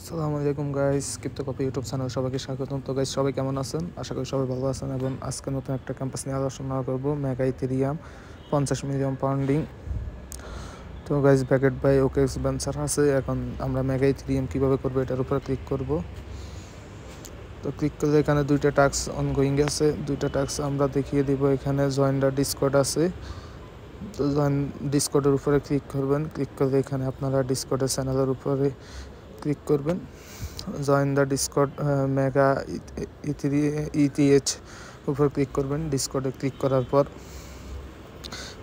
আসসালামু আলাইকুম guys, crypto copy YouTube channel সবাইকে স্বাগতম। তো গাইস, সবাই কেমন আছেন? আশা করি সবাই ভালো আছেন। এবং আজকে নতুন একটা ক্যাম্পাস নিয়ে আলোচনা করবো, মেগা ইথেরিয়াম 50 মিলিয়ন পাউন্ডিং। তো guys, backed by OKX venture আছে। এখন আমরা মেগা ইথেরিয়াম কীভাবে করবো এটার উপরে ক্লিক করব। তো ক্লিক করলে এখানে দুইটা টাস্ক অনগোয়িং আছে, দুইটা টাস্ক আমরা দেখিয়ে দিব। এখানে জয়েন দ্য ডিসকর্ড আছে, তো জয়েন ডিসকর্ডের উপরে ক্লিক করবেন। ক্লিক করলে এখানে আপনারা ডিসকর্ডের চ্যানেলের উপরে ক্লিক করবেন। জয়েন দ্য ডিসকর্ড মেগা ইথিএচ উপর ক্লিক করবেন। ডিসকর্ডে ক্লিক করার পর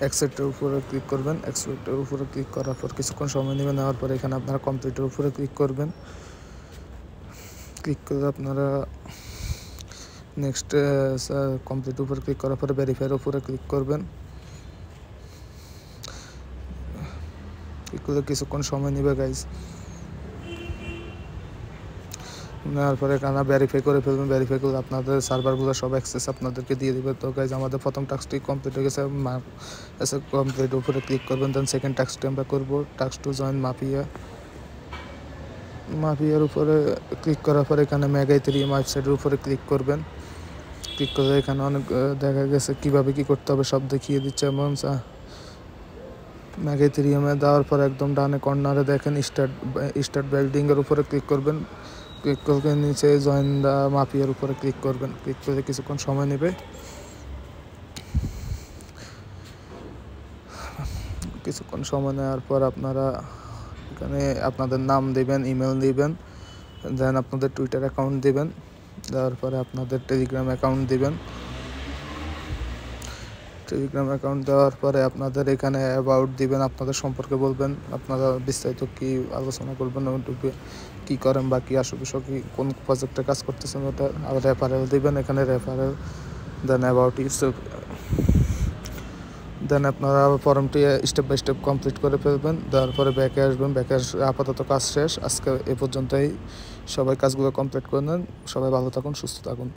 অ্যাকসেপ্টের উপরে ক্লিক করবেন। অ্যাকসেপ্টের উপরে ক্লিক করার পর কিছুক্ষণ সময় নেবেন। নেওয়ার পর এখানে আপনারা কমপ্লিটের উপরে ক্লিক করবেন। ক্লিক করলে আপনারা নেক্সট কমপ্লিট উপরে ক্লিক করার পরে ভেরিফাইয়ের উপরে ক্লিক করবেন। ক্লিক করলে কিছুক্ষণ সময় নেবে গাইজ। নেওয়ার পরে এখানে ভেরিফাই করে ফেলবেন। ভেরিফাই করলে আপনাদের সার্ভারগুলো সব অ্যাক্সেস আপনাদেরকে দিয়ে দেবে। তো গাইজ, আমাদের প্রথম টাস্কটি কমপ্লিট হয়ে গেছে। কমপ্লিট উপরে ক্লিক করবেন। দেন সেকেন্ড টাস্কটি আমরা করবো, টাস্ক টু জয়েন মাফিয়ার উপরে ক্লিক করার পরে এখানে মেগা ইথেরিয়াম ওয়েবসাইটের উপরে ক্লিক করবেন। ক্লিক করলে এখানে অনেক দেখা গেছে কীভাবে কী করতে হবে সব দেখিয়ে দিচ্ছে। এবং মেগা ইথেরিয়ামে দেওয়ার পর একদম ডানে কর্নারে দেখেন স্টার্ট বিল্ডিংয়ের উপরে ক্লিক করবেন। ক্লিক করলে নিচে জয়েন দ্য মাফিয়ার উপরে ক্লিক করবেন। ক্লিক করলে কিছুক্ষণ সময় নেবে। কিছুক্ষণ সময় নেওয়ার পর আপনারা এখানে আপনাদের নাম দিবেন, ইমেল দিবেন, দেন আপনাদের টুইটার অ্যাকাউন্ট দিবেন, দেওয়ার পরে আপনাদের টেলিগ্রাম অ্যাকাউন্ট দিবেন। টেলিগ্রাম অ্যাকাউন্ট দেওয়ার পরে আপনাদের এখানে অ্যাবাউট দিবেন, আপনাদের সম্পর্কে বলবেন, আপনারা বিস্তারিত কী আলোচনা করবেন, ইউটিউবে কী করেন বা কী আশেপাশে কী কোন প্রজেক্টে কাজ করতেছেন ওটা। আর রেফারেল দিবেন, এখানে রেফারেল, দেন অ্যাবাউট ইউসেলফ। দেন আপনারা ফর্মটি স্টেপ বাই স্টেপ কমপ্লিট করে ফেলবেন। দেওয়ার পরে ব্যাকে আসবেন। ব্যাকে আপাতত কাজ শেষ। আজকে এ পর্যন্তই। সবাই কাজগুলো কমপ্লিট করে নেন। সবাই ভালো থাকুন, সুস্থ থাকুন।